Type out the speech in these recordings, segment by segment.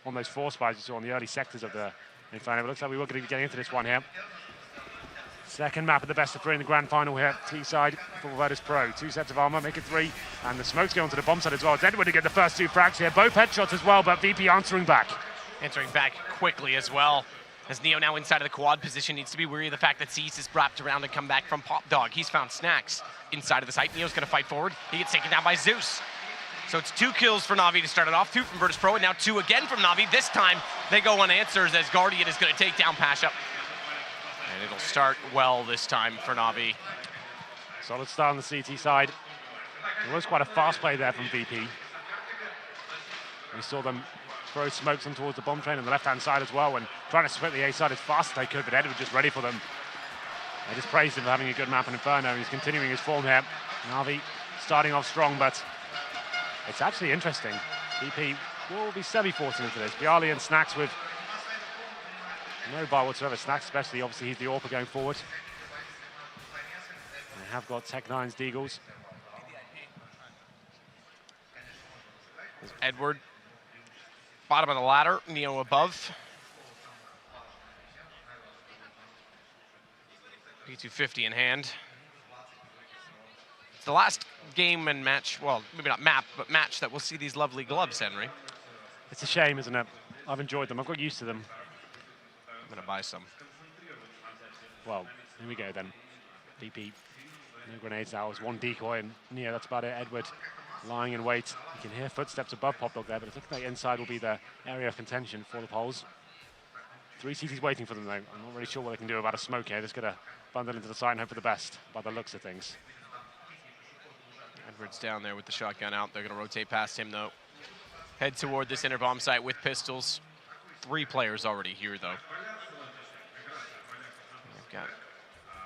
on those force fires you saw on the early sectors of the Inferno. It looks like we were going to be getting into this one here. Second map of the best of 3 in the grand final here. T-side for Virtus.Pro. 2 sets of armor, make it 3. And the smoke's going onto the bomb side as well. It's Edward to get the first 2 frags here. Both headshots as well, but VP answering back. Answering back quickly as well. As Neo now inside of the quad position, needs to be wary of the fact that Cease is wrapped around and come back from Pop Dog. He's found Snacks inside of the site. Neo's gonna fight forward. He gets taken down by Zeus. So it's 2 kills for NaVi to start it off, 2 from Virtus.Pro, and now 2 again from NaVi. This time, they go unanswered as Guardian is gonna take down Pasha. And it'll start well this time for NaVi. Solid start on the CT side. It was quite a fast play there from VP. We saw them throw smokes in towards the bomb train on the left-hand side as well, and trying to split the A side as fast as they could, but Ed was just ready for them. I just praised him for having a good map in Inferno. He's continuing his form here. NaVi starting off strong, but it's actually interesting. VP will be semi-fortunate for this. Bialy and Snacks with no bar whatsoever. Snacks especially, obviously he's the AWPer going forward. They have got Tech9's Deagles. Edward, bottom of the ladder, Neo above. P250 in hand. It's the last game and match, well, maybe not map, but match that we'll see these lovely gloves, Henry. It's a shame, isn't it? I've enjoyed them. I've got used to them. I'm going to buy some. Well, here we go then. VP, no grenades out. It was 1 decoy, and Neo, that's about it. Edward lying in wait. You can hear footsteps above Pop Dog there, but it's looking like inside will be the area of contention for the Poles. 3 CTs waiting for them, though. I'm not really sure what they can do about a smoke here. Just going to bundle into the side and hope for the best by the looks of things. Edward's down there with the shotgun out. They're going to rotate past him, though. Head toward this inner bomb site with pistols. 3 players already here, though. They've got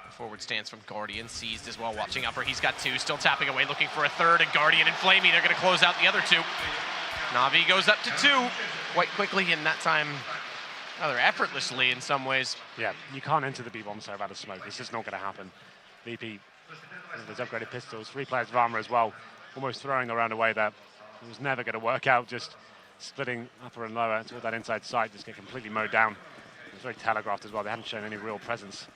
a forward stance from Guardian, seized as well, watching out for, he's got 2, still tapping away, looking for a 3rd, and Guardian and Flamey, they're going to close out the other 2. NaVi goes up to 2 quite quickly, and that time rather effortlessly in some ways. Yeah, you can't enter the B-bomb site without a smoke. It's just not going to happen. VP, there's upgraded pistols, 3 players of armor as well, almost throwing the round away there. It was never going to work out, just splitting upper and lower toward that inside side, just get completely mowed down. It was very telegraphed as well. They hadn't shown any real presence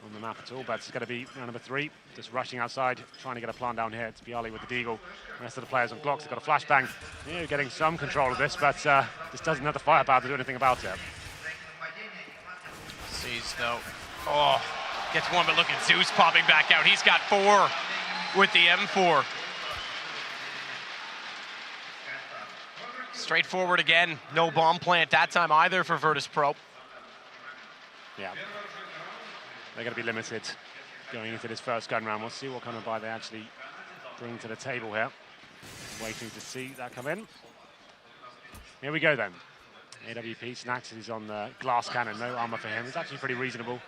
on the map at all, but it's going to be round number 3, just rushing outside, trying to get a plan down here. It's Bialy with the Deagle. The rest of the players on Glocks have got a flashbang. Yeah, getting some control of this, but just doesn't have the firepower to do anything about it. Sees though, oh, gets 1, but look at Zeus popping back out. He's got 4 with the M4. Straightforward again, no bomb plant that time either for Virtus.Pro. Yeah, they're going to be limited going into this first gun round. We'll see what kind of buy they actually bring to the table here. Waiting to see that come in. Here we go then. AWP, Snacks is on the glass cannon, no armor for him. It's actually pretty reasonable.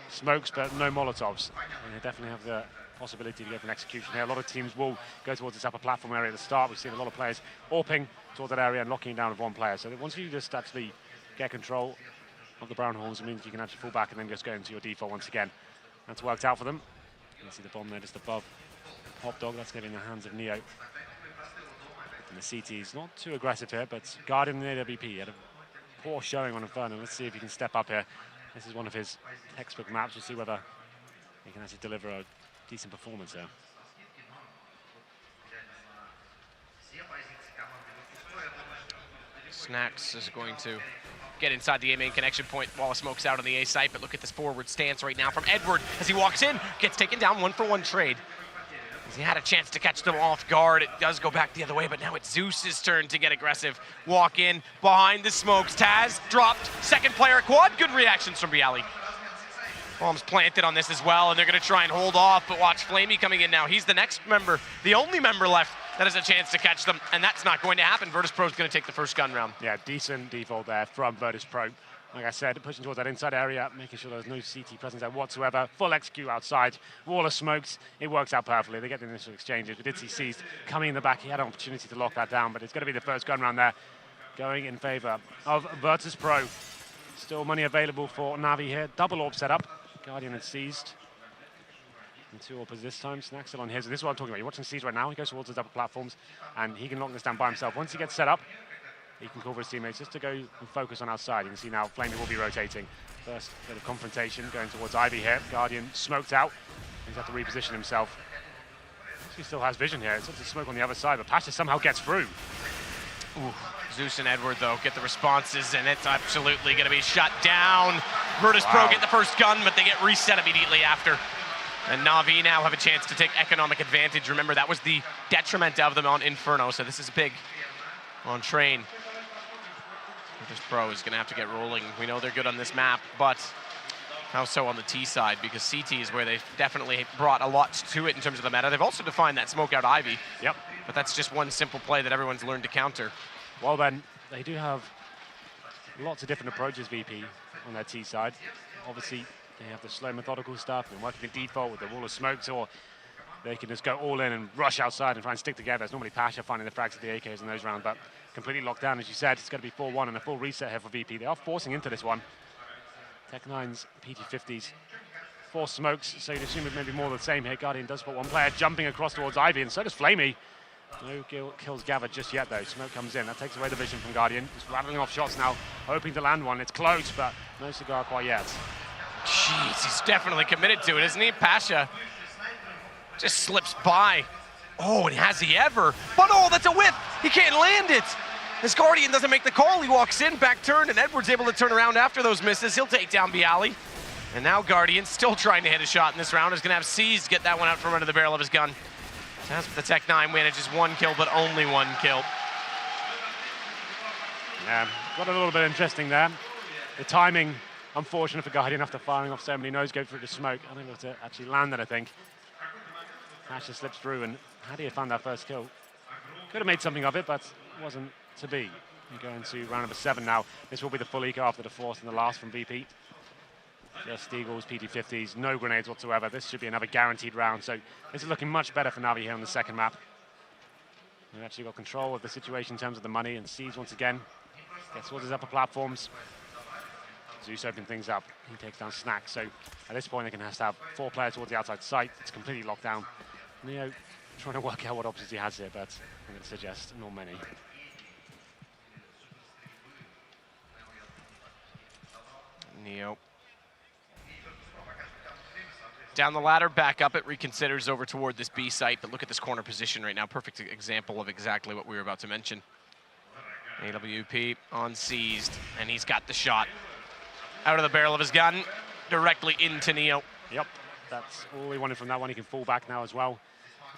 Smokes, but no Molotovs. And they definitely have the possibility to go for an execution here. A lot of teams will go towards this upper platform area at the start. We've seen a lot of players AWPing towards that area and locking down with 1 player. So that once you just actually get control of the Brown Horns, it means you can actually fall back and then just go into your default once again. That's worked out for them. You can see the bomb there just above Pop Dog. That's getting in the hands of Neo. And the CT is not too aggressive here, but Guardian and AWP had a poor showing on Inferno. Let's see if he can step up here. This is one of his textbook maps. We'll see whether he can actually deliver a decent performance there. Snacks is going to get inside the A main connection point while a smoke's out on the A site, but look at this forward stance right now from Edward as he walks in, gets taken down, 1-for-1 trade. As he had a chance to catch them off guard, it does go back the other way, but now it's Zeus's turn to get aggressive. Walk in behind the smokes. Taz dropped, 2nd player at quad. Good reactions from Bialy. Bomb's planted on this as well, and they're going to try and hold off, but watch Flamey coming in now. He's the next member, the only member left that has a chance to catch them, and that's not going to happen. Virtus.Pro is going to take the first gun round. Yeah, decent default there from Virtus.Pro. Like I said, pushing towards that inside area, making sure there's no CT presence there whatsoever. Full execute outside, wall of smokes. It works out perfectly. They get the initial exchanges. We did see Seized coming in the back. He had an opportunity to lock that down, but it's going to be the first gun round there, going in favor of Virtus.Pro. Still money available for NaVi here. Double AWP setup. Guardian and Seized. And 2 AWPers this time. Snacks still on his. And this is what I'm talking about. You're watching Seized right now. He goes towards the double platforms, and he can lock this down by himself. Once he gets set up, he can call for his teammates just to go and focus on our side. You can see now Flamey will be rotating. First bit of confrontation going towards Ivy here. Guardian smoked out. He's had to reposition himself. He still has vision here. It's just a smoke on the other side, but Pasha somehow gets through. Ooh. Zeus and Edward, though, get the responses, and it's absolutely going to be shut down. Virtus.Pro get the first gun, but they get reset immediately after. And NaVi now have a chance to take economic advantage. Remember, that was the detriment of them on Inferno, so this is big on Train. Virtus.Pro is going to have to get rolling. We know they're good on this map, but how so on the T side? Because CT is where they've definitely brought a lot to it in terms of the meta. They've also defined that smoke out Ivy. Yep. But that's just one simple play that everyone's learned to counter. Well then, they do have lots of different approaches, VP, on their T side. Obviously, they have the slow, methodical stuff and working the default with the wall of smokes, or they can just go all in and rush outside and try and stick together. It's normally Pasha finding the frags of the AKs in those rounds, but completely locked down, as you said. It's going to be 4-1 and a full reset here for VP. They are forcing into this one. Tech9's PT50s, 4 smokes, so you'd assume it may be more of the same here. Guardian does put one player jumping across towards Ivy, and so does Flamey. No kills gathered just yet, though. Smoke comes in. That takes away the vision from Guardian. Just rattling off shots now, hoping to land one. It's close, but no cigar quite yet. Jeez, he's definitely committed to it, isn't he? Pasha just slips by. Oh, and has he ever? But oh, that's a whiff. He can't land it. This Guardian doesn't make the call. He walks in, back turn, and Edward's able to turn around after those misses. He'll take down Bialy. And now Guardian, still trying to hit a shot in this round, is going to have Seized get that one out from under the barrel of his gun. That's the Tech9 manages 1 kill, but only 1 kill. Yeah, got a little bit interesting there. The timing, unfortunate for Guardian after firing off so many no-scope through the smoke. Unable to actually land it, I think. Pasha slips through, and had he found that first kill, could have made something of it, but wasn't to be. We go into round number 7 now. This will be the full eco after the fourth and the last from VP. Just Eagles, PT50s, no grenades whatsoever. This should be another guaranteed round, so this is looking much better for NaVi here on the second map. We've actually got control of the situation in terms of the money, and Seeds once again gets towards his upper platforms. Zeus opening things up. He takes down Snack, so at this point they can have to have 4 players towards the outside site. It's completely locked down. Neo trying to work out what options he has here, but I'm going to suggest not many. Neo. Down the ladder, back up it, reconsiders over toward this B site, but look at this corner position right now. Perfect example of exactly what we were about to mention. AWP on Seized, and he's got the shot out of the barrel of his gun, directly into Neo. Yep, that's all he wanted from that one. He can fall back now as well,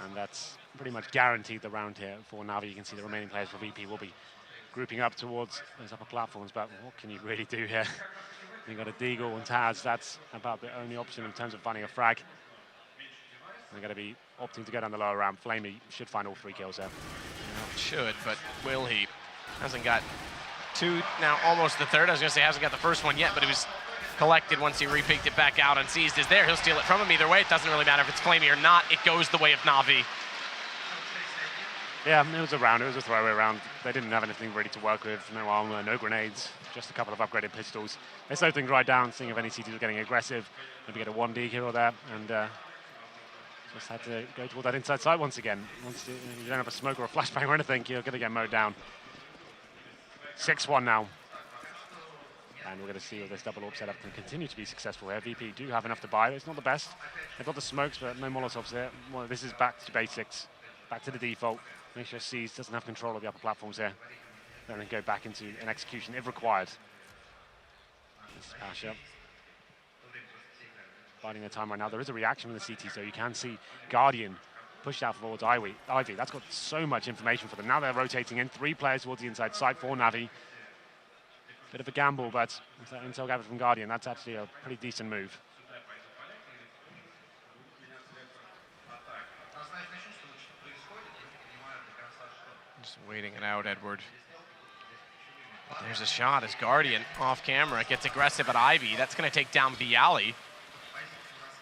and that's pretty much guaranteed the round here for NaVi. You can see the remaining players for VP will be grouping up towards those upper platforms, but what can you really do here? You've got a Deagle and Taz. That's about the only option in terms of finding a frag. They're going to be opting to go down the lower ramp. Flamey should find all 3 kills there. Well, should, but will he? Hasn't got 2, now almost the third. I was going to say hasn't got the first one yet, but it was collected once he re-peeked it back out, and Seized is there. He'll steal it from him either way. It doesn't really matter if it's Flamey or not. It goes the way of NaVi. Yeah, it was a round. It was a throwaway round. They didn't have anything ready to work with. No armor, no grenades, just a couple of upgraded pistols. They slowed things right down, seeing if any CTs were getting aggressive. Maybe get a 1D here or there, and just had to go toward that inside side once again. Once you don't have a smoke or a flashbang or anything, you're going to get mowed down. 6-1 now. And we're going to see if this double AWP setup can continue to be successful here. VP do have enough to buy. It's not the best. They've got the smokes, but no Molotovs here. Well, this is back to basics, back to the default. Make sure Seized doesn't have control of the upper platforms here. Then go back into an execution if required. This is Pasha. Biding their time right now. There is a reaction from the CT, so you can see Guardian pushed out towards Ivy. That's got so much information for them. Now they're rotating in 3 players towards the inside side for NaVi. Bit of a gamble, but with that intel gathered from Guardian, that's actually a pretty decent move. Just waiting it out, Edward. But there's a shot as Guardian off camera gets aggressive at Ivy. That's going to take down Bialy.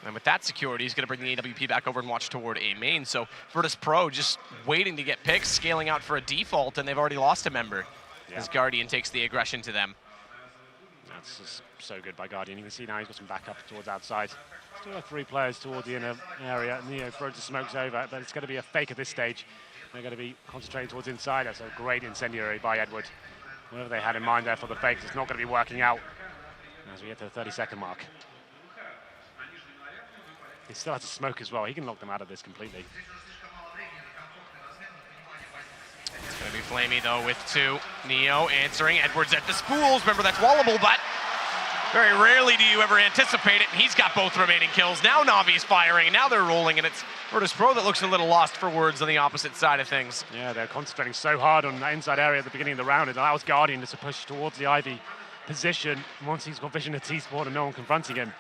And with that security, he's going to bring the AWP back over and watch toward A main. So Virtus.Pro just waiting to get picks, scaling out for a default, and they've already lost a member as Guardian takes the aggression to them. That's just so good by Guardian. You can see now he's got some backup towards outside. Still have 3 players towards the inner area. Neo throws the smokes over, but it's going to be a fake at this stage. They're going to be concentrating towards inside. That's a great incendiary by Edward. whatever they had in mind there for the fakes, it's not going to be working out as we get to the 30-second mark. He still has to smoke as well. He can lock them out of this completely. It's going to be Flamey, though, with 2. Neo answering. Edwards at the spools. Remember, that's wallable, but very rarely do you ever anticipate it. He's got both remaining kills. Now NaVi's firing, and now they're rolling, and it's Virtus.Pro that looks a little lost for words on the opposite side of things. Yeah, they're concentrating so hard on that inside area at the beginning of the round. It allows Guardian to push towards the Ivy position once he's got vision of T-Spawn and no one confronting him.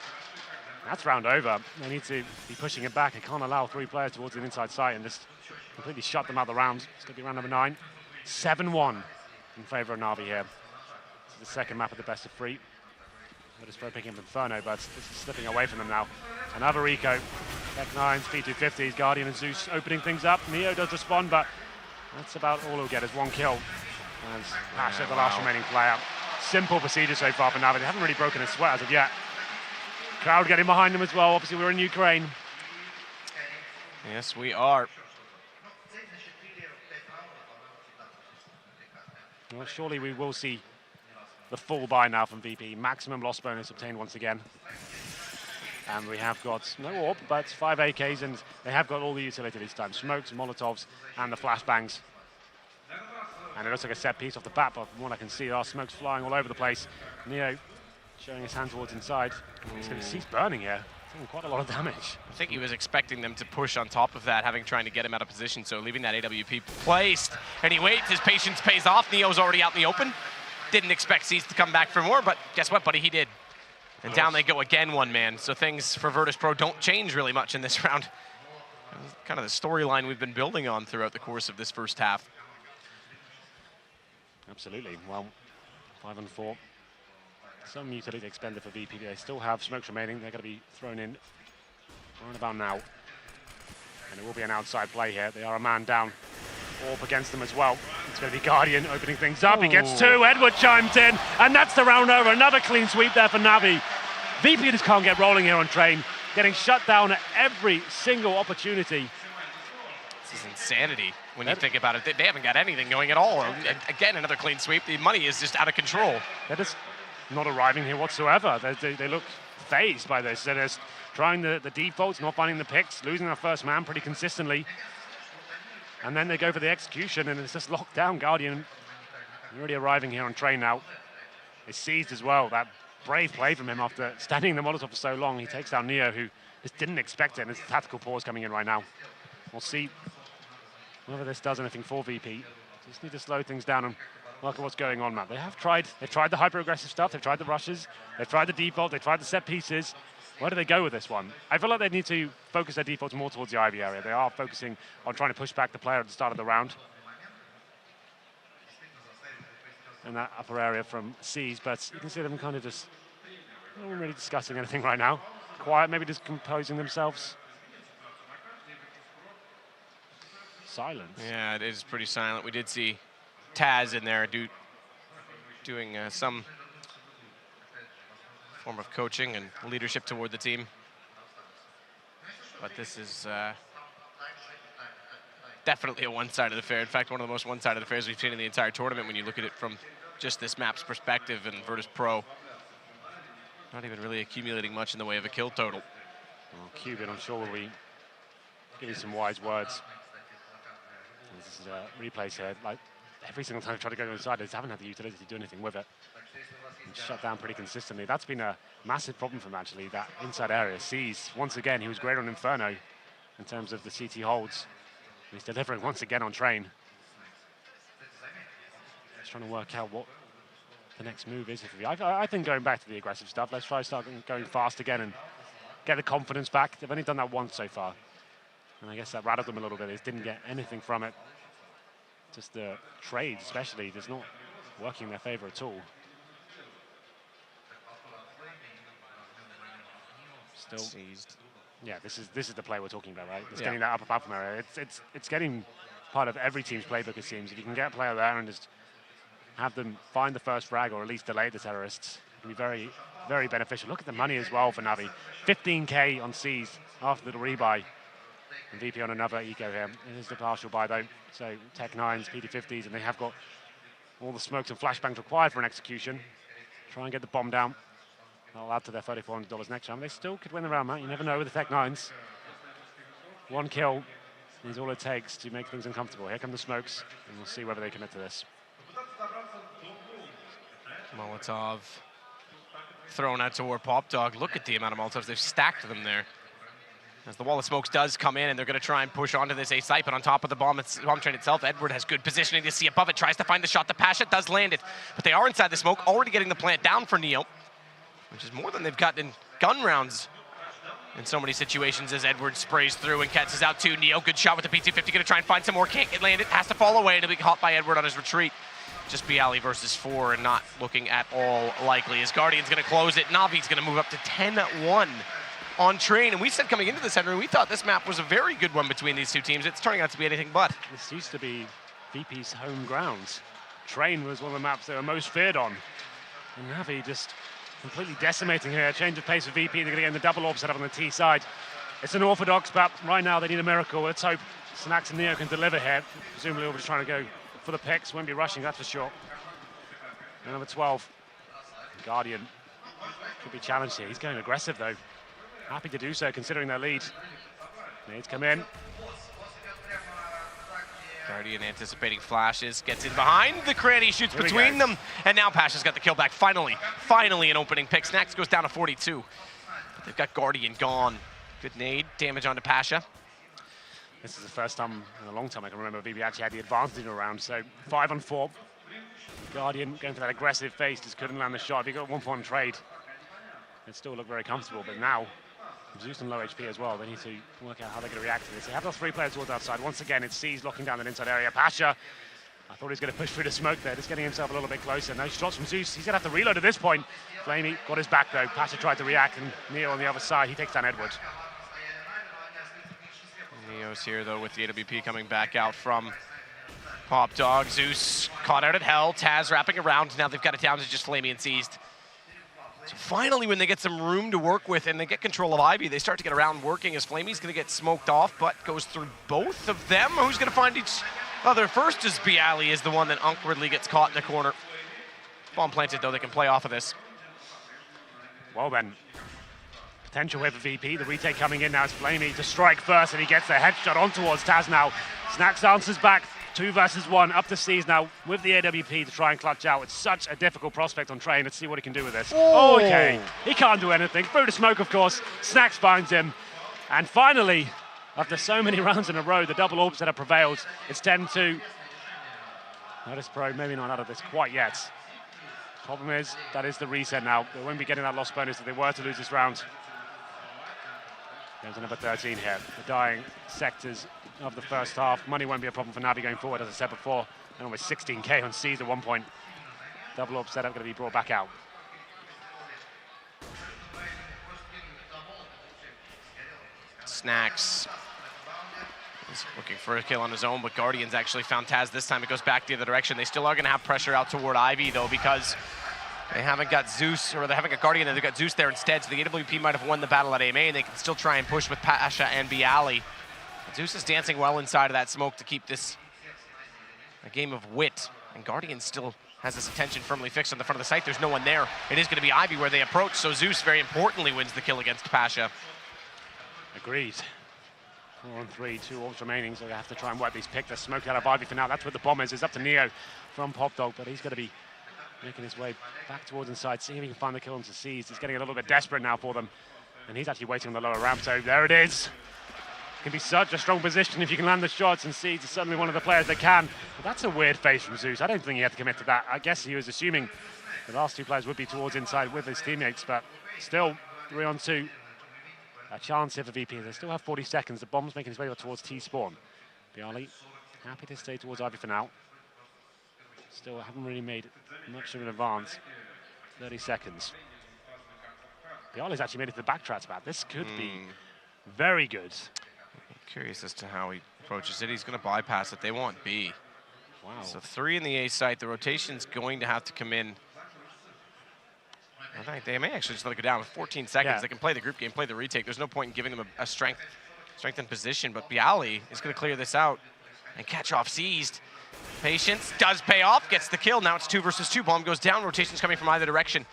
That's round over. They need to be pushing it back. They can't allow 3 players towards the inside site and just completely shut them out of the round. It's going to be round number 9. 7-1 in favour of NaVi here. This is the second map of the best of 3. Virtus.Pro picking up Inferno, but this is slipping away from them now. Another eco. Tech9's P250s, Guardian and Zeus opening things up. Neo does respond, but that's about all he'll get is 1 kill. As Pasha, the last remaining player. Simple procedure so far for NaVi. They haven't really broken a sweat as of yet. Crowd getting behind them as well. Obviously, we're in Ukraine. Yes, we are. Well, surely we will see the full buy now from VP. Maximum loss bonus obtained once again. And we have got no AWP, but 5 AKs, and they have got all the utility this time. Smokes, Molotovs, and the flashbangs. And it looks like a set piece off the bat, but from what I can see, there are smokes flying all over the place. Neo showing his hand towards inside. He's going to cease burning here. Taking quite a lot of damage. I think he was expecting them to push on top of that, trying to get him out of position, so leaving that AWP placed. And he waits, his patience pays off. Neo's already out in the open. Didn't expect Cease to come back for more, but guess what, buddy, he did. And down they go again, 1 man. So things for Virtus.Pro don't change really much in this round. Kind of the storyline we've been building on throughout the course of this first half. Absolutely. Well, 5-4. Some utility expended for VP. They still have smokes remaining. They're going to be thrown in around about now. And it will be an outside play here. They are a man down. AWP against them as well. It's going to be Guardian opening things up. He gets 2. Edward chimes in. And that's the round over. Another clean sweep there for NaVi. VP just can't get rolling here on Train. Getting shut down at every single opportunity. This is insanity when you think about it. They haven't got anything going at all. And again, another clean sweep. The money is just out of control. They're just not arriving here whatsoever. They look phased by this. They're just trying the defaults, not finding the picks, losing their first man pretty consistently. And then they go for the execution, and it's just locked down. Guardian already arriving here on Train now. It's seized as well. That brave play from him after standing in the Molotov for so long. He takes down Neo, who just didn't expect it, and it's a tactical pause coming in right now. We'll see whether this does anything for VP. Just need to slow things down and look at what's going on, Matt. They've tried the hyper-aggressive stuff, they've tried the rushes, they've tried the default, they've tried the set pieces. Where do they go with this one? I feel like they need to focus their defaults more towards the Ivy area. They are focusing on trying to push back the player at the start of the round. And that upper area from C's, but you can see them kind of just not really discussing anything right now. Quiet, maybe just composing themselves. Silence. Yeah, it is pretty silent. We did see Taz in there doing some form of coaching and leadership toward the team. But this is definitely a one-sided affair. In fact, one of the most one-sided affairs we've seen in the entire tournament when you look at it from just this map's perspective, and Virtus.Pro not even really accumulating much in the way of a kill total. Well, Cuban, I'm sure, will be giving some wise words. This is replays here. Like, every single time I try to go inside, they just haven't had the utility to do anything with it. And shut down pretty consistently. That's been a massive problem for him, actually, that inside area. Sees, once again, he was great on Inferno in terms of the CT holds. He's delivering once again on Train. Just trying to work out what the next move is. I think going back to the aggressive stuff, let's try start going fast again and get the confidence back. They've only done that once so far. And I guess that rattled them a little bit. They didn't get anything from it. Just the trades, especially, just not working in their favor at all. Still seized. Yeah, this is the play we're talking about, right? It's getting that upper platform area. It's getting part of every team's playbook, it seems. If you can get a player there and just have them find the first frag or at least delay the terrorists, it can be very, very beneficial. Look at the money as well for NaVi. 15K on C's after the rebuy. And VP on another eco here. It is the partial buy though. So Tech9s, PD50s, and they have got all the smokes and flashbangs required for an execution. Try and get the bomb down. That'll add to their $3,400 next round. They still could win the round, Matt. You never know with the Tech 9s. One kill is all it takes to make things uncomfortable. Here come the smokes, and we'll see whether they commit to this. Molotov thrown out toward PopDog. Look at the amount of Molotovs. They've stacked them there. As the wall of smokes does come in, and they're going to try and push onto this A site, but on top of the bomb train itself, Edward has good positioning to see above it, tries to find the shot. The Pasha does land it, but they are inside the smoke, already getting the plant down for Neo, which is more than they've gotten in gun rounds in so many situations as Edward sprays through and catches out 2. Neo, good shot with the P250, going to try and find some more, can't get landed, has to fall away, and it'll be caught by Edward on his retreat. Just Bialy versus 4 and not looking at all likely. As Guardian's going to close it, NaVi's going to move up to 10-1 on Train. And we said coming into this, Henry, we thought this map was a very good one between these two teams. It's turning out to be anything but. This used to be VP's home ground. Train was one of the maps they were most feared on. And NaVi just completely decimating here. Change of pace for VP. They're going to get in the double orb set up on the T side. It's an orthodox, but right now they need a miracle. Let's hope Snax and Neo can deliver here. Presumably we'll be trying to go for the picks. Won't be rushing, that's for sure. And number 12, Guardian, could be challenged here. He's going aggressive though. Happy to do so considering their lead. Nades come in. Guardian anticipating flashes, gets in behind the cranny, shoots between them, and now Pasha's got the kill back. Finally an opening pick. Snax goes down to 42. But they've got Guardian gone. Good nade, damage onto Pasha. This is the first time in a long time I can remember VP actually had the advantage in a round, so 5-on-4. Guardian going for that aggressive face, just couldn't land the shot. If he got 1 point trade, it still looked very comfortable, but now Zeus and low HP as well. They need to work out how they're going to react to this. They have those 3 players towards outside. Once again, it's C's locking down that inside area. Pasha, I thought he was going to push through the smoke there, just getting himself a little bit closer. No shots from Zeus. He's going to have to reload at this point. Flamey got his back though. Pasha tried to react, and Neo on the other side, he takes down Edward. Neo's here though with the AWP coming back out from PopDog. Zeus caught out at Hell. Taz wrapping around. Now they've got it down to just Flamey and Seized. So finally, when they get some room to work with and they get control of Ivy, they start to get around working as Flamey's going to get smoked off, but goes through both of them. Who's going to find each other first? Is Bialy is the one that awkwardly gets caught in the corner. Bomb planted, though. They can play off of this. Well then, potential here for VP. The retake coming in now is Flamey to strike first, and he gets the headshot on towards Taz now. Snax answers back. 2 versus 1, up to C's now with the AWP to try and clutch out. It's such a difficult prospect on Train. Let's see what he can do with this. Oh, okay. He can't do anything. Through the smoke, of course. Snax finds him. And finally, after so many rounds in a row, the double orb setup prevails. It's 10-2. Virtus.Pro maybe not out of this quite yet. Problem is, that is the reset now. They won't be getting that loss bonus if they were to lose this round. There's number 13 here. The dying sectors of the first half. Money won't be a problem for NaVi going forward, as I said before. And almost 16K on C's at 1 point. Double orb setup going to be brought back out. Snax is looking for a kill on his own, but Guardian's actually found Taz this time. It goes back the other direction. They still are going to have pressure out toward Ivy, though, because they haven't got Zeus, or they haven't got Guardian, they've got Zeus there instead, so the AWP might have won the battle at AMA, and they can still try and push with Pasha and Bialy. Zeus is dancing well inside of that smoke to keep this a game of wit, and Guardian still has this attention firmly fixed on the front of the site. There's no one there. It is going to be Ivy where they approach, so Zeus very importantly wins the kill against Pasha. Agreed. 4-on-3, 2 orbs remaining, so they have to try and wipe these pick. They're smoked out of Ivy for now. That's where the bomb is. It's up to Neo from PopDog, but he's going to be making his way back towards inside, see if he can find the kill onto C's. He's getting a little bit desperate now for them, and he's actually waiting on the lower ramp, so there it is. It can be such a strong position if you can land the shots, and C's is certainly one of the players that can. But that's a weird face from Zeus. I don't think he had to commit to that. I guess he was assuming the last 2 players would be towards inside with his teammates, but still 3-on-2. A chance here for VP. They still have 40 seconds. The bomb's making his way towards T-spawn. Bialy happy to stay towards Ivy for now. Still haven't really made much of an advance. 30 seconds. Bialy's actually made it to the backtrack spot. This could be very good. I'm curious as to how he approaches it. He's going to bypass it. They want B. Wow. So 3 in the A site. The rotation's going to have to come in. I think they may actually just let it go down with 14 seconds. Yeah. They can play the group game, play the retake. There's no point in giving them a strengthened position, but Bialy is going to clear this out and catch off Seized. Patience does pay off, gets the kill. Now it's 2 versus 2. Bomb goes down. Rotations coming from either direction,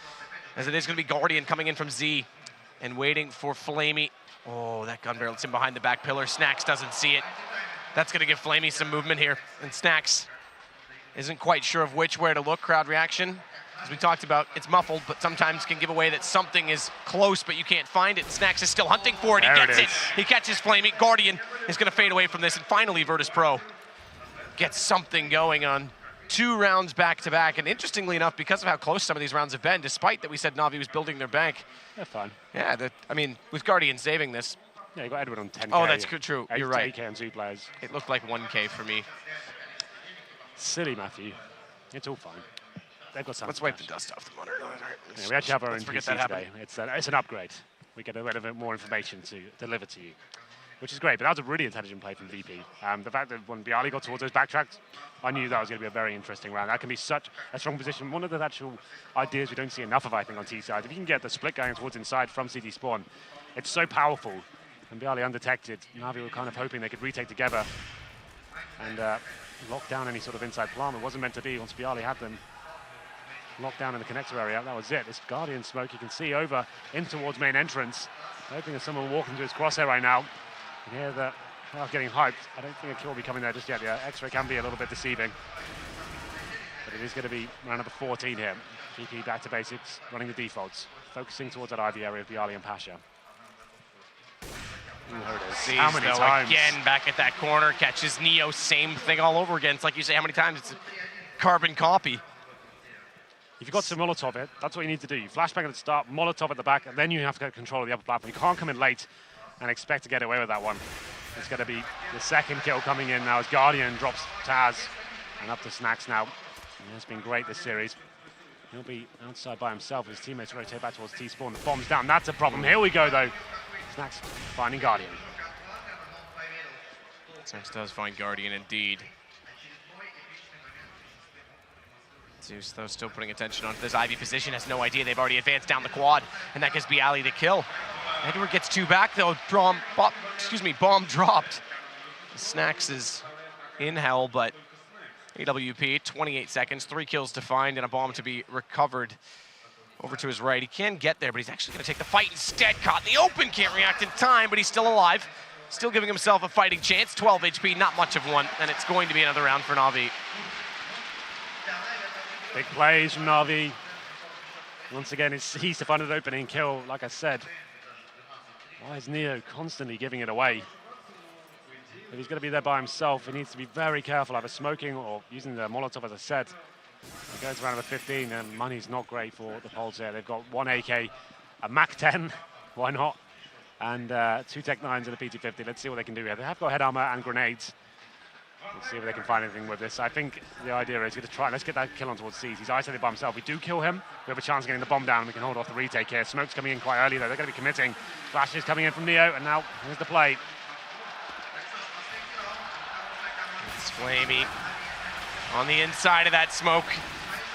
as it is going to be Guardian coming in from Z and waiting for Flamey. Oh, that gun barrel, it's in behind the back pillar. Snacks doesn't see it. That's going to give Flamey some movement here. And Snacks isn't quite sure of where to look. Crowd reaction, as we talked about, it's muffled, but sometimes can give away that something is close, but you can't find it. Snacks is still hunting for it. He gets it. He catches Flamey. Guardian is going to fade away from this. And finally, Virtus.Pro gets something going on 2 rounds back-to-back. And interestingly enough, because of how close some of these rounds have been, despite that we said NaVi was building their bank. They're fine. Yeah, I mean, with Guardian saving this. Yeah, you got Edward on 10K. Oh, that's true. You're right. 8K on 2 players. It looked like 1K for me. Silly, Matthew. It's all fine. They've got something. Let's wipe the dust off the monitor. Yeah, we actually have our own PC today. It's an upgrade. We get a little bit more information to deliver to you, which is great. But that was a really intelligent play from VP. The fact that when Bialy got towards those backtracks, I knew that was going to be a very interesting round. That can be such a strong position. One of the actual ideas we don't see enough of, I think, on T side. If you can get the split going towards inside from CD spawn, it's so powerful. And Bialy undetected. NaVi were kind of hoping they could retake together and lock down any sort of inside plant. It wasn't meant to be. Once Bialy had them locked down in the connector area, that was it. This Guardian smoke you can see over in towards main entrance. Hoping that someone will walk into his crosshair right now. You hear that crowd getting hyped. I don't think a kill will be coming there just yet. The X-ray can be a little bit deceiving. But it is going to be round number 14 here. VP back to basics, running the defaults. Focusing towards that Ivy area of Bialy and Pasha. There it is. How many times? Again, back at that corner, catches Neo, same thing all over again. It's like you say, how many times? It's a carbon copy. If you've got to Molotov it, that's what you need to do. You flashbang at the start, Molotov at the back, and then you have to get control of the upper platform. You can't come in late and expect to get away with that one. It's going to be the second kill coming in now as Guardian drops Taz. And up to Snacks now. And it's been great this series. He'll be outside by himself. His teammates rotate back towards T-spawn. The bomb's down. That's a problem. Here we go, though. Snacks finding Guardian. Snacks does find Guardian indeed. Zeus, though, still putting attention onto this Ivy position, has no idea they've already advanced down the quad, and that gives Bialy the kill. Edward gets 2 back, though. Bomb dropped. Snacks is in hell, but AWP, 28 seconds, 3 kills to find, and a bomb to be recovered over to his right. He can get there, but he's actually going to take the fight instead. Caught in the open, can't react in time, but he's still alive. Still giving himself a fighting chance. 12 HP, not much of one, and it's going to be another round for NaVi. Big plays from NaVi. Once again, it's he's to find an opening kill, like I said. Why is Neo constantly giving it away? If he's going to be there by himself, he needs to be very careful, either smoking or using the Molotov, as I said. It goes to round number 15, and money's not great for the Poles here. They've got 1 AK, a Mac-10, why not? And 2 Tech-9s and a PT-50. Let's see what they can do here. They have got head armor and grenades. Let's see if they can find anything with this. I think the idea is to try, let's get that kill on towards C's. He's isolated by himself. We do kill him. We have a chance of getting the bomb down, and we can hold off the retake here. Smoke's coming in quite early, though. They're going to be committing. Flashes coming in from Neo, and now here's the play. It's Flamey on the inside of that smoke.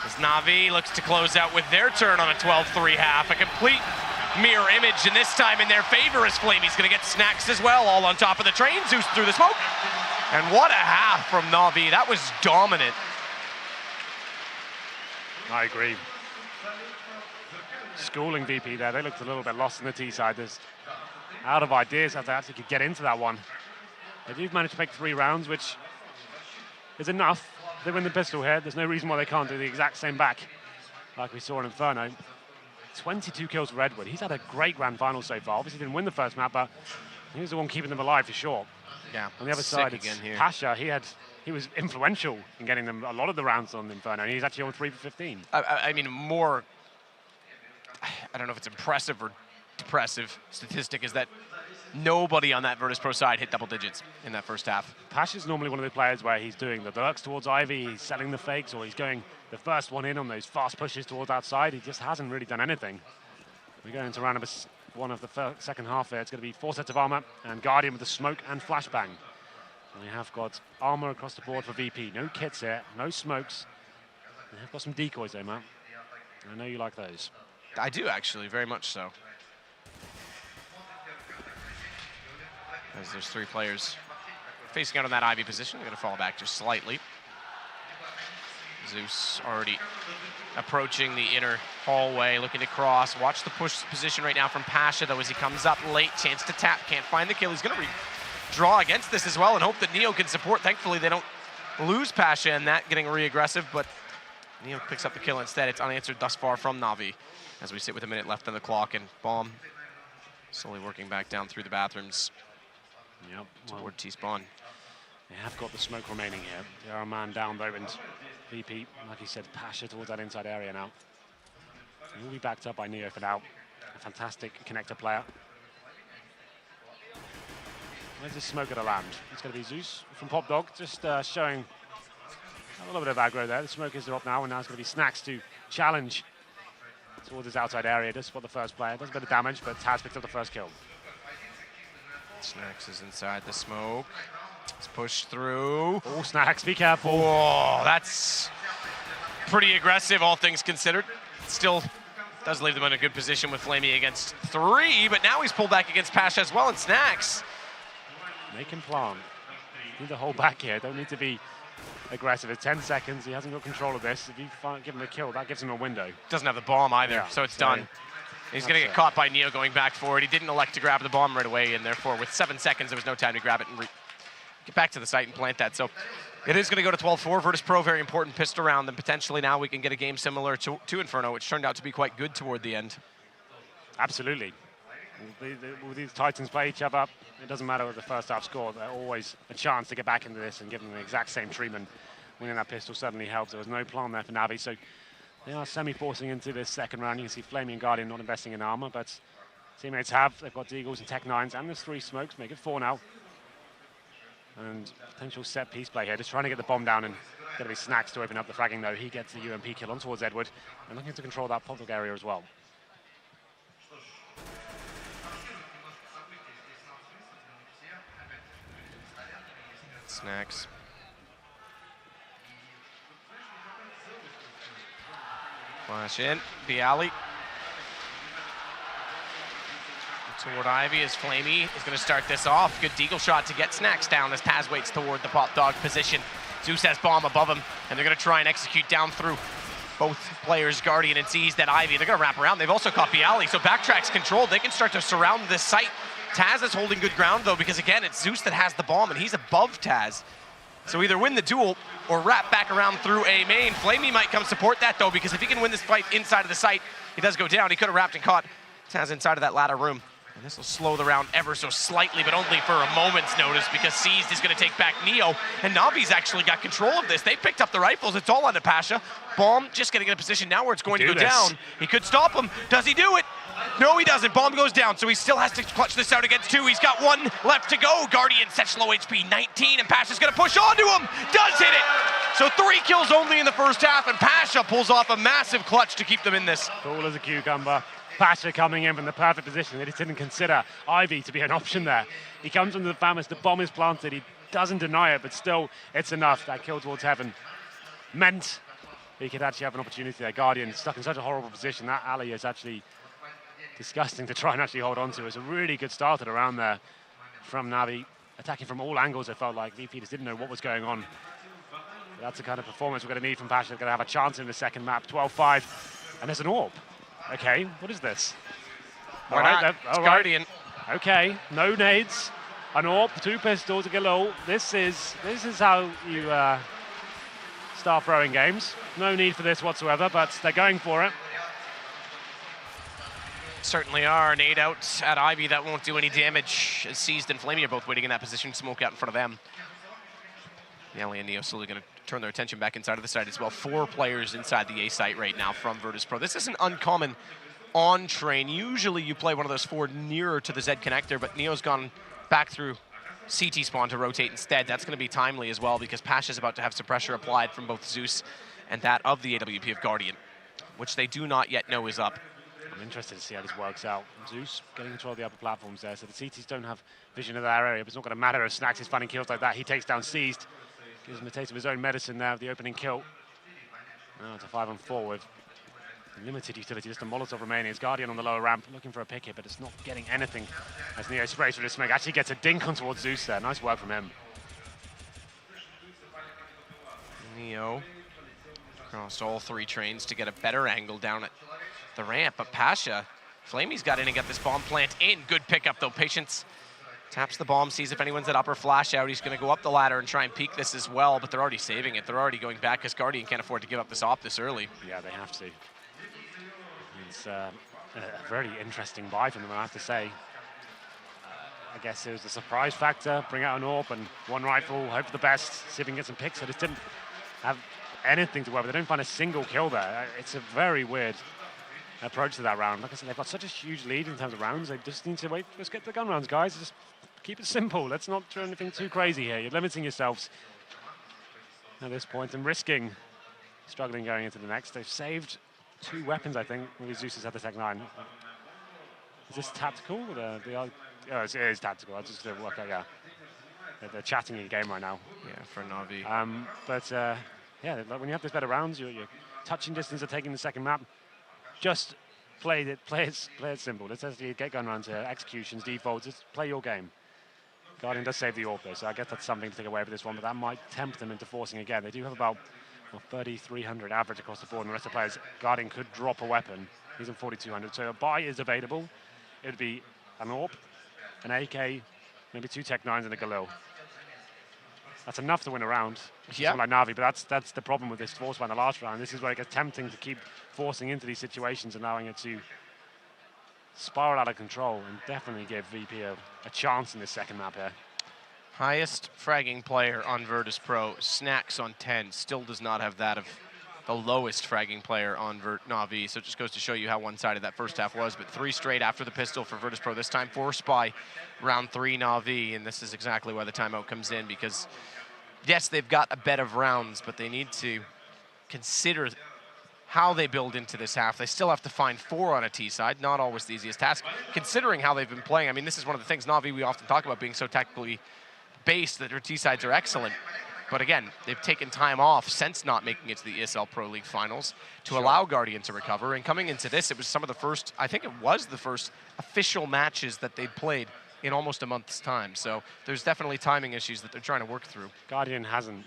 As NaVi looks to close out with their turn on a 12-3 half. A complete mirror image, and this time in their favor as Flamey's going to get Snacks as well, all on top of the train. Zeus through the smoke. And what a half from NaVi. That was dominant. I agree. Schooling VP there. They looked a little bit lost on the T side. There's out of ideas how they actually could get into that one. If you've managed to make 3 rounds, which is enough, they win the pistol here. There's no reason why they can't do the exact same back like we saw in Inferno. 22 kills for Edward. He's had a great grand final so far. Obviously didn't win the first map, but he was the one keeping them alive for sure. Yeah. On the other side, it's Pasha. He was influential in getting them a lot of the rounds on Inferno, and he's actually on 3 for 15. I mean, more, I don't know if it's impressive or depressive statistic is that nobody on that Virtus.Pro side hit double digits in that first half. Pasha's normally one of the players where he's doing the lurks towards Ivy, he's selling the fakes, or he's going the first one in on those fast pushes towards outside. He just hasn't really done anything. We go into round number 1 of the second half there. It's going to be 4 sets of armor and Guardian with the smoke and flashbang. And we have got armor across the board for VP. No kits here, no smokes. They have got some decoys though, Matt. I know you like those. I do actually, very much so. As there's 3 players facing out on that Ivy position, they're going to fall back just slightly. Zeus already approaching the inner hallway, looking to cross. Watch the push position right now from Pasha, though, as he comes up late. Chance to tap, can't find the kill. He's going to draw against this as well and hope that Neo can support. Thankfully, they don't lose Pasha and that getting re-aggressive, but Neo picks up the kill instead. It's unanswered thus far from NaVi as we sit with a minute left on the clock, and Bomb slowly working back down through the bathrooms. Yep. Toward T-spawn. They have got the smoke remaining here. They are a man down though, and VP, like he said, Pasha towards that inside area now. He will be backed up by Neo for now. A fantastic connector player. Where's this smoke gonna land? It's gonna be Zeus from Pop Dog, just showing a little bit of aggro there. The smoke is up now, and now it's gonna be Snacks to challenge towards his outside area. Does spot the first player, does a bit of damage, but Taz picks up the first kill. Snacks is inside the smoke. It's pushed through. Oh, Snacks, be careful. Oh, that's pretty aggressive, all things considered. Still does leave them in a good position with Flamey against 3, but now he's pulled back against Pasha as well, and Snacks. Make him plant. Need to hold back here. Don't need to be aggressive. It's 10 seconds. He hasn't got control of this. If you give him a kill, that gives him a window. Doesn't have the bomb either, yeah, so it's done. He's going to get caught by Neo going back forward. He didn't elect to grab the bomb right away, and therefore, with 7 seconds, there was no time to grab it and get back to the site and plant that. So it is going to go to 12-4. Virtus.Pro, very important pistol round, and potentially now we can get a game similar to Inferno, which turned out to be quite good toward the end. Absolutely. Will these Titans play each other? It doesn't matter what the first half score. There's always a chance to get back into this and give them the exact same treatment. Winning that pistol certainly helps. There was no plan there for NaVi, so they are semi-forcing into this second round. You can see Flamey and Guardian not investing in armor, but teammates have. They've got Deagles and Tech 9s, and there's 3 smokes, make it 4 now. And potential set piece play here, just trying to get the bomb down, and going to be Snacks to open up the fragging though. He gets the UMP kill on towards Edward, and looking to control that public area as well. Snacks. Flash in, Bialy. Toward Ivy as Flamey is going to start this off. Good deagle shot to get Snacks down as Taz waits toward the Pop Dog position. Zeus has bomb above him, and they're going to try and execute down through both players, Guardian and sees that Ivy. They're going to wrap around. They've also caught Bialy, so backtrack's controlled. They can start to surround this site. Taz is holding good ground, though, because, again, it's Zeus that has the bomb, and he's above Taz. So either win the duel or wrap back around through a main. Flamey might come support that, though, because if he can win this fight inside of the site, he does go down. He could have wrapped and caught Taz inside of that ladder room. And this will slow the round ever so slightly, but only for a moment's notice, because Seized is going to take back Neo, and Navi's actually got control of this. They picked up the rifles. It's all on to Pasha. Bomb just getting in a position now where it's going to go down. He could stop him. Does he do it? No, he doesn't. Bomb goes down, so he still has to clutch this out against 2. He's got 1 left to go. Guardian such low HP, 19, and Pasha's going to push onto him. Does hit it. So 3 kills only in the first half, and Pasha pulls off a massive clutch to keep them in this. Cool as a cucumber. Pasha coming in from the perfect position. They just didn't consider Ivy to be an option there. He comes into the Famas, the bomb is planted. He doesn't deny it, but still, it's enough. That kill towards heaven meant he could actually have an opportunity there. Guardian stuck in such a horrible position. That alley is actually disgusting to try and actually hold on to. It's a really good start at around there from NaVi. Attacking from all angles, it felt like. VP just didn't know what was going on. But that's the kind of performance we're going to need from Pasha. They're going to have a chance in the second map. 12-5, and there's an orb. Okay, what is this? Why not? It's Guardian. Okay, no nades, an orb, 2 pistols, a galil. This is how you start throwing games. No need for this whatsoever, but they're going for it. Certainly are. Nade out at Ivy, that won't do any damage. As Seized and Flamey are both waiting in that position. Smoke out in front of them. Nelly and Neo slowly going to turn their attention back inside of the site as well. 4 players inside the A site right now from Virtus.Pro. This isn't uncommon on train. Usually you play one of those 4 nearer to the Z connector, but Neo's gone back through CT spawn to rotate instead. That's going to be timely as well, because Pasha's about to have some pressure applied from both Zeus and that of the AWP of Guardian, which they do not yet know is up. I'm interested to see how this works out. Zeus getting control of the upper platforms there, so the CTs don't have vision of that area, but it's not going to matter if Snacks is finding kills like that. He takes down Seized. Gives him a taste of his own medicine now, the opening kill. Now it's a 5-on-4 with limited utility, just a Molotov remaining. It's Guardian on the lower ramp, looking for a pick hit, but it's not getting anything as Neo sprays through the smoke. Actually gets a dink on towards Zeus there. Nice work from him. Neo Crossed all 3 trains to get a better angle down at the ramp, but Pasha, Flamey's got in and got this bomb plant in. Good pickup though, Patience taps the bomb, sees if anyone's at upper flash out. He's gonna go up the ladder and try and peek this as well, but they're already saving it. They're already going back because Guardian can't afford to give up this op this early. Yeah, they have to. It's a very interesting buy from them, I have to say. I guess it was the surprise factor, bring out an AWP and one rifle, hope for the best, see if we can get some picks. I just didn't have anything to work with. They didn't find a single kill there. It's a very weird approach to that round. Like I said, they've got such a huge lead in terms of rounds. They just need to wait. Let's get the gun rounds, guys. Just keep it simple. Let's not do anything too crazy here. You're limiting yourselves at this point and risking struggling going into the next. They've saved 2 weapons, I think. Maybe Zeus has had the Tech 9. Is this tactical? Oh, it is tactical. I just didn't work out, yeah. They're chatting in game right now. Yeah, for NaVi. Yeah, when you have this better rounds, your touching distance of taking the second map, just play it simple. Let's actually get gun rounds here, executions, defaults, just play your game. Guardian does save the AWP though, so I guess that's something to take away with this one, but that might tempt them into forcing again. They do have about 3,300 average across the board, and the rest of the players, Guardian could drop a weapon. He's in 4,200, so a buy is available. It would be an AWP, an AK, maybe 2 Tech 9s and a Galil. That's enough to win a round. Yeah. Like NaVi, but that's the problem with this force by the last round. This is where it gets tempting to keep forcing into these situations, allowing it to spiral out of control and definitely give VP a chance in this second map here. Highest fragging player on Virtus.Pro, Snacks on 10, still does not have that of the lowest fragging player on NaVi, so it just goes to show you how one-sided that first half was, but 3 straight after the pistol for Virtus.Pro, this time 4 Spy, round 3 NaVi, and this is exactly why the timeout comes in, because yes, they've got a bed of rounds, but they need to consider how they build into this half. They still have to find 4 on a T side, not always the easiest task, considering how they've been playing. I mean, this is one of the things NaVi we often talk about being so tactically based that their T sides are excellent. But again, they've taken time off since not making it to the ESL Pro League finals to allow Guardian to recover. And coming into this, it was some of the first, I think it was the first official matches that they'd played in almost a month's time. So there's definitely timing issues that they're trying to work through. Guardian hasn't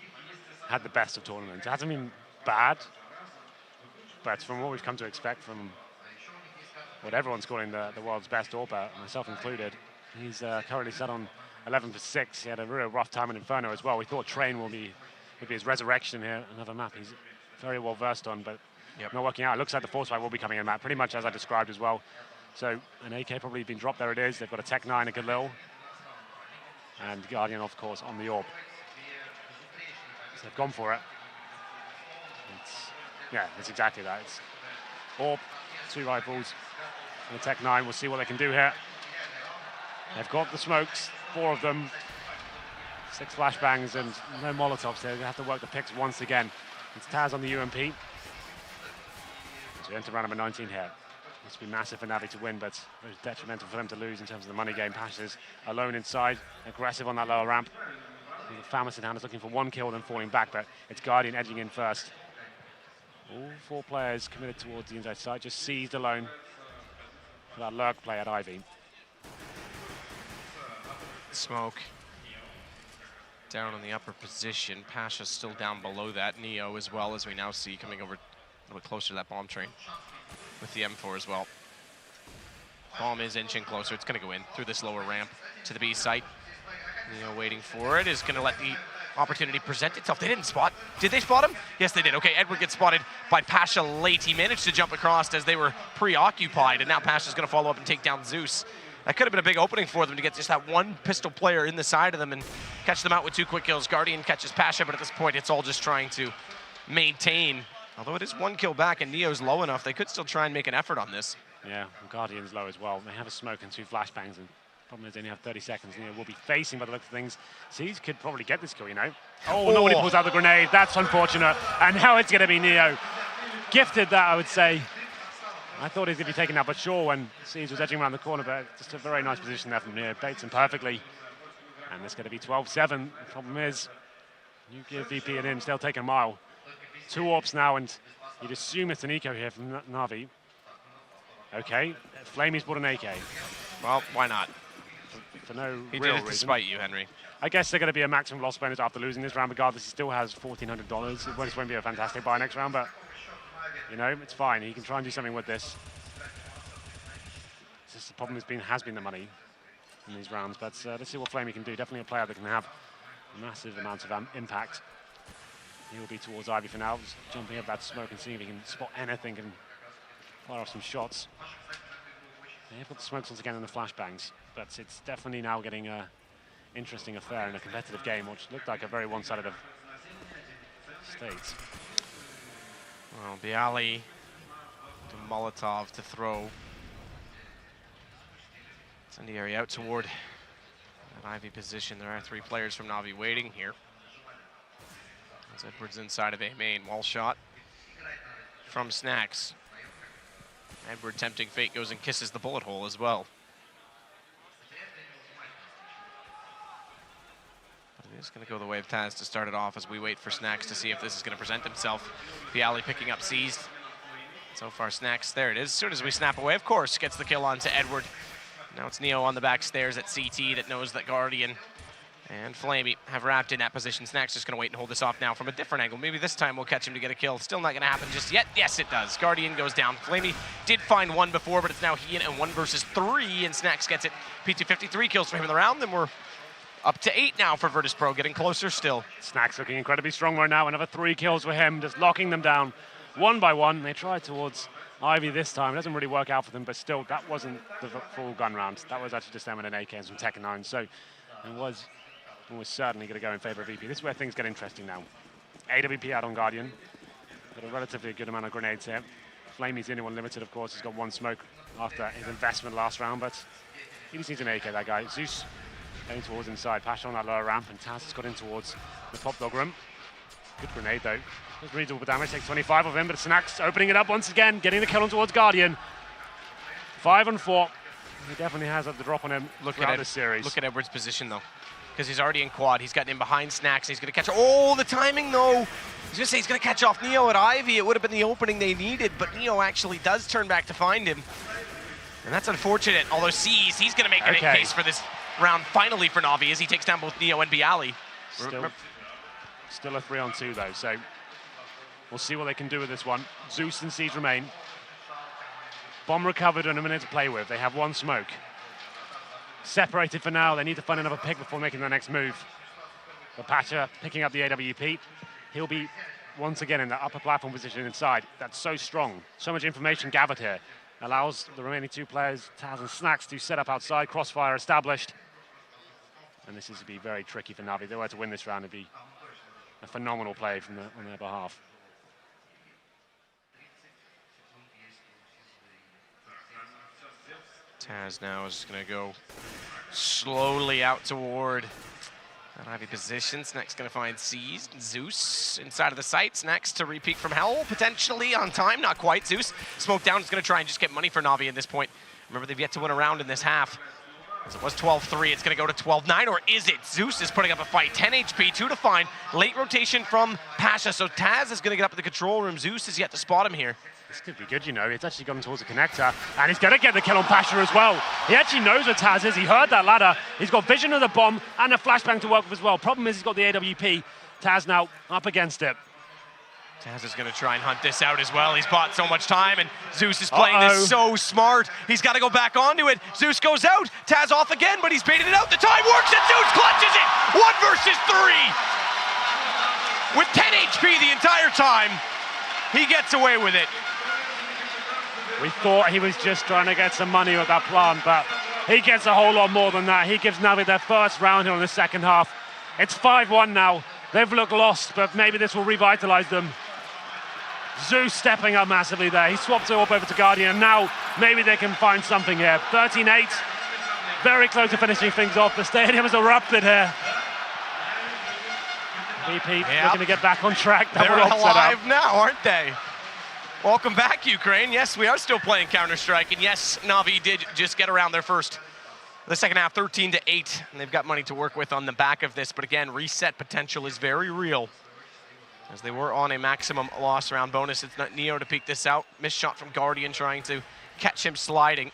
had the best of tournaments. It hasn't been bad, but from what we've come to expect from what everyone's calling the world's best AWPer, myself included, he's currently set on 11 for 6. He had a real rough time in Inferno as well. We thought Train would be his resurrection here, another map he's very well versed on, but not working out. It looks like the Force Fight will be coming in map, pretty much as I described as well. So an AK probably been dropped, there it is. They've got a Tech 9, a Galil, and Guardian, of course, on the AWP. So they've gone for it. It's exactly that. It's AWP, 2 rifles, and a Tech 9. We'll see what they can do here. They've got the smokes, 4 of them, 6 flashbangs and no Molotovs there. They have to work the picks once again. It's Taz on the UMP. So we enter round number 19 here. Must be massive for NaVi to win, but very detrimental for them to lose in terms of the money game. Pasha's alone inside, aggressive on that lower ramp. Famous in hand is looking for 1 kill, then falling back, but it's Guardian edging in first. All 4 players committed towards the inside side, just seized alone for that lurk play at Ivy. Smoke down on the upper position. Pasha's still down below that. Neo as well, as we now see coming over a little bit closer to that bomb train with the M4 as well. Bomb is inching closer. It's going to go in through this lower ramp to the B site. Neo waiting for it, is going to let the opportunity present itself. They didn't spot. Did they spot him? Yes, they did. Okay, Edward gets spotted by Pasha late. He managed to jump across as they were preoccupied, and now Pasha's going to follow up and take down Zeus. That could have been a big opening for them to get just that 1 pistol player in the side of them and catch them out with 2 quick kills. Guardian catches Pasha, but at this point, it's all just trying to maintain. Although it is 1 kill back and Neo's low enough, they could still try and make an effort on this. Yeah, Guardian's low as well. They have a smoke and 2 flashbangs, and problem is they only have 30 seconds. Neo will be facing by the looks of things. Seas could probably get this kill, you know. Oh, nobody pulls out the grenade. That's unfortunate. And now it's going to be Neo. Gifted that, I would say. I thought he was going to be taken out, but sure, when Seas was edging around the corner, but just a very nice position there from Neo. Baits him perfectly. And it's going to be 12-7. The problem is, you give VP an inch, they'll take a mile. 2 AWPs now, and you'd assume it's an eco here from NaVi. Okay, Flamey's bought an AK. Well, why not? For no real He did it reason. to spite you, Henry. I guess they're going to be a maximum loss bonus after losing this round, regardless. He still has $1,400. It won't be a fantastic buy next round, but You know, it's fine. He can try and do something with this. It's just the problem has been the money in these rounds. But let's see what Flamey can do. Definitely a player that can have massive amounts of impact. He will be towards Ivy for now, just jumping up that smoke and seeing if he can spot anything and fire off some shots. They've got the smokes once again and the flashbangs, but it's definitely now getting an interesting affair in a competitive game, which looked like a very one-sided state. Well, Bialy to Molotov to throw. Incendiary out toward that Ivy position. There are 3 players from NaVi waiting here. As Edwards inside of A main, wall shot from Snacks. Edward tempting fate goes and kisses the bullet hole as well. But it is going to go the way of Taz to start it off as we wait for Snacks to see if this is going to present himself. Bialy picking up seized. So far Snacks, there it is. As soon as we snap away, of course, gets the kill onto Edward. Now it's Neo on the back stairs at CT that knows that Guardian and Flamey have wrapped in that position. Snacks just going to wait and hold this off now from a different angle. Maybe this time we'll catch him to get a kill. Still not going to happen just yet. Yes, it does. Guardian goes down. Flamey did find 1 before, but it's now he and 1 versus 3, and Snacks gets it. P253 kills for him in the round, and we're up to 8 now for Virtus.Pro, getting closer still. Snacks looking incredibly strong right now. Another 3 kills for him, just locking them down one by one. They tried towards Ivy this time. It doesn't really work out for them, but still, that wasn't the full gun round. That was actually just them and an AK and some Tech 9. So it was certainly going to go in favor of EP. This is where things get interesting now. AWP out on Guardian. Got a relatively good amount of grenades here. Flamey's the only one limited, of course. He's got 1 smoke after his investment last round, but he just needs an AK, that guy. Zeus heading towards inside. Pasha on that lower ramp, and Taz has got in towards the pop dog room. Good grenade, though. Does reasonable damage, takes 25 of him, but Snacks opening it up once again, getting the kill on towards Guardian. 5 and 4. He definitely has the drop on him throughout this series. Look at Edward's position, though, because he's already in quad. He's gotten in behind Snacks. He's going to catch. Oh, the timing, though. I was going to say he's going to catch off Neo at Ivy. It would have been the opening they needed, but Neo actually does turn back to find him. And that's unfortunate, although he's going to make a case for this round finally for NaVi as he takes down both Neo and Bialy. Still a 3-on-2, though, so we'll see what they can do with this one. Zeus and Siege remain. Bomb recovered and a minute to play with. They have 1 smoke. Separated for now. They need to find another pick before making their next move. But Pacha picking up the AWP. He'll be once again in the upper platform position inside. That's so strong. So much information gathered here. Allows the remaining 2 players, Taz and Snacks, to set up outside. Crossfire established. And this is to be very tricky for NaVi. If they were to win this round, it'd be a phenomenal play on their behalf. Taz now is going to go slowly out toward that Ivy position. Snacks going to find Seized. Zeus inside of the sights. Next to repeat from hell, potentially on time, not quite. Zeus smoke down is going to try and just get money for NaVi at this point. Remember, they've yet to win a round in this half. As it was 12-3, it's going to go to 12-9, or is it? Zeus is putting up a fight. 10 HP, 2 to find. Late rotation from Pasha, so Taz is going to get up in the control room. Zeus is yet to spot him here. This could be good, you know. It's actually gone towards the connector, and he's going to get the kill on Pasha as well. He actually knows where Taz is. He heard that ladder. He's got vision of the bomb and a flashbang to work with as well. Problem is he's got the AWP. Taz now up against it. Taz is going to try and hunt this out as well. He's bought so much time, and Zeus is playing this so smart. He's got to go back onto it. Zeus goes out. Taz off again, but he's baited it out. The time works, and Zeus clutches it. 1 versus 3. With 10 HP the entire time, he gets away with it. We thought he was just trying to get some money with that plant, but he gets a whole lot more than that. He gives NaVi their first round here in the second half. It's 5-1 now. They've looked lost, but maybe this will revitalize them. Zeus stepping up massively there. He swapped it up over to Guardian, and now maybe they can find something here. 13-8, very close to finishing things off. The stadium has erupted here. VP looking to get back on track. They're alive now, aren't they? Welcome back, Ukraine. Yes, we are still playing Counter-Strike, and yes, NaVi did just get around their first. The second half, 13-8, and they've got money to work with on the back of this, but again, reset potential is very real, as they were on a maximum loss round bonus. It's not Neo to peek this out. Missed shot from Guardian trying to catch him sliding.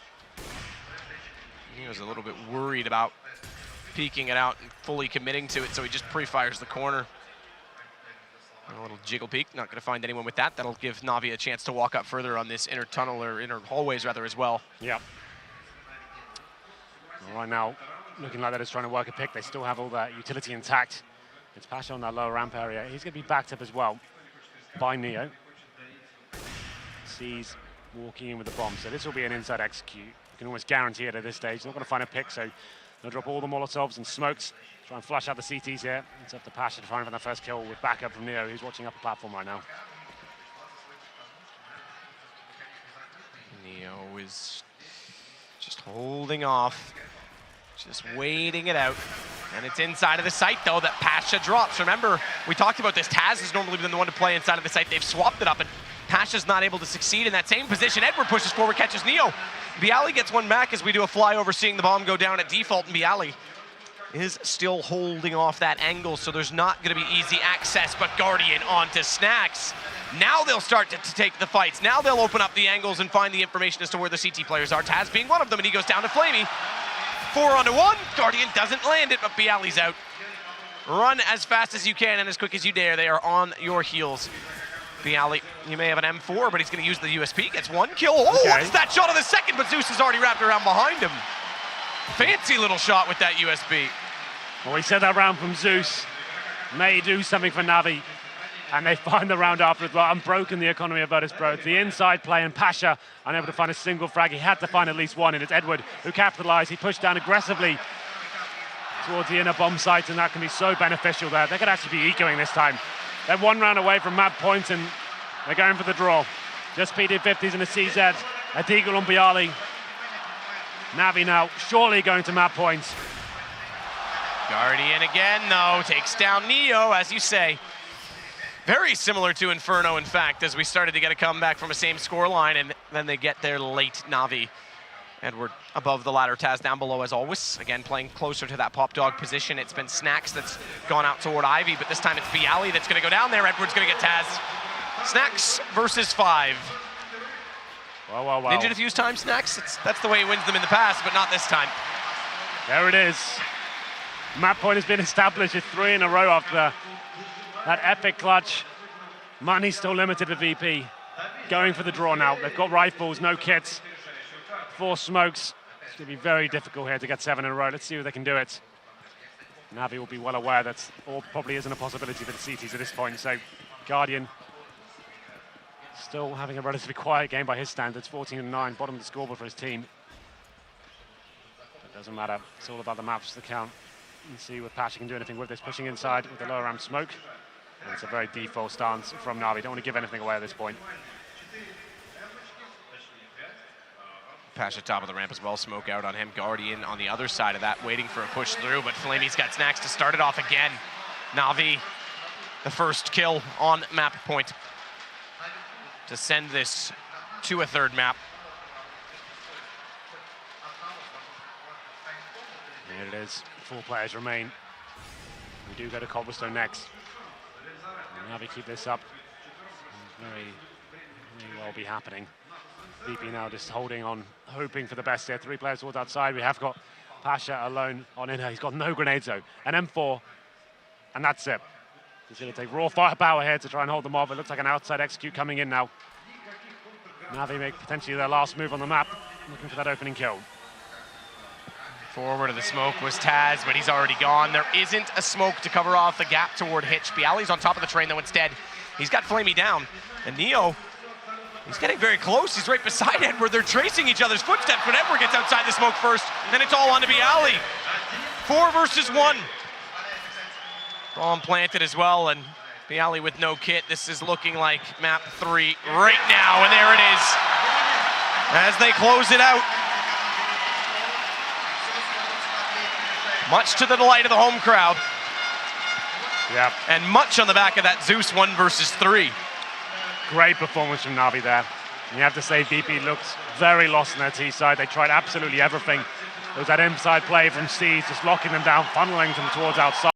Neo's a little bit worried about peeking it out and fully committing to it, so he just pre-fires the corner. A little jiggle peek, not going to find anyone with that. That'll give NaVi a chance to walk up further on this inner tunnel, or inner hallways rather, as well. Yeah. Right now, looking like they're just trying to work a pick. They still have all that utility intact. It's Pasha on that lower ramp area. He's going to be backed up as well by Neo. Sees walking in with the bomb, so this will be an inside execute. You can almost guarantee it at this stage. They're not going to find a pick, so they'll drop all the Molotovs and smokes. Try and flush out the CTs here. It's up to Pasha to try and find that first kill with backup from Neo, who's watching up the platform right now. Neo is just holding off, just waiting it out. And it's inside of the site, though, that Pasha drops. Remember, we talked about this. Taz has normally been the one to play inside of the site. They've swapped it up, and Pasha's not able to succeed in that same position. Edward pushes forward, catches Neo. Bialy gets one back as we do a flyover, seeing the bomb go down at default, and Bialy is still holding off that angle, so there's not going to be easy access, but Guardian onto Snacks. Now they'll start to take the fights. Now they'll open up the angles and find the information as to where the CT players are. Taz being one of them, and he goes down to Flamey. 4-on-1, Guardian doesn't land it, but Bialy's out. Run as fast as you can and as quick as you dare. They are on your heels. Bialy, you may have an M4, but he's going to use the USP. Gets one kill. Oh, okay. What's that shot of the second? But Zeus is already wrapped around behind him. Fancy little shot with that USB. Well, we said that round from Zeus may do something for NaVi, and they find the round after as well. Unbroken the economy of Virtus.Pro. It's the inside play, and Pasha unable to find a single frag. He had to find at least one, and it's Edward who capitalized. He pushed down aggressively towards the inner bomb site, and that can be so beneficial there. They could actually be ecoing this time. They're one round away from map points, and they're going for the draw. Just PD50s and a CZ. A Deagle on Bialy. NaVi now surely going to map points. Guardian again, though, takes down Neo, as you say. Very similar to Inferno, in fact, as we started to get a comeback from a same score line, and then they get there late. NaVi, Edward above the ladder, Taz down below as always. Again, playing closer to that pop dog position. It's been Snacks that's gone out toward Ivy, but this time it's Bialy that's going to go down there. Edward's going to get Taz. Snacks versus 5. Wow. Ninja defuse time, Snacks. That's the way he wins them in the past, but not this time. There it is. Map point has been established with 3 in a row after that epic clutch. Money's still limited to VP. Going for the draw now. They've got rifles, no kits, 4 smokes. It's going to be very difficult here to get 7 in a row. Let's see if they can do it. NaVi will be well aware that all probably isn't a possibility for the CTs at this point. So Guardian still having a relatively quiet game by his standards. 14-9, bottom of the scoreboard for his team. It doesn't matter. It's all about the maps that count. And see if Pasha can do anything with this, pushing inside with the lower ramp smoke. And it's a very default stance from NaVi. Don't want to give anything away at this point. Pasha top of the ramp as well, smoke out on him. Guardian on the other side of that, waiting for a push through, but Flamey's got Snacks to start it off again. NaVi, the first kill on map point to send this to a third map. There it is. 4 players remain. We do go to Cobblestone next. And NaVi keep this up. May well be happening. VP now just holding on, hoping for the best here. 3 players towards outside. We have got Pasha alone on inner. He's got no grenades though. An M4, and that's it. He's going to take raw firepower here to try and hold them off. It looks like an outside execute coming in now. NaVi make potentially their last move on the map, looking for that opening kill. Forward of the smoke was Taz, but he's already gone. There isn't a smoke to cover off the gap toward Hitch. Bialy's on top of the train, though, instead. He's got Flamey down. And Neo, he's getting very close. He's right beside Edward. They're tracing each other's footsteps, but Edward gets outside the smoke first. Then it's all on to Bialy. 4 versus 1. Bomb planted as well, and Bialy with no kit. This is looking like map 3 right now, and there it is. As they close it out. Much to the delight of the home crowd. Yeah. And much on the back of that Zeus 1 versus 3. Great performance from NaVi there. And you have to say VP looked very lost on their T side. They tried absolutely everything. There was that inside play from C's, just locking them down, funneling them towards outside.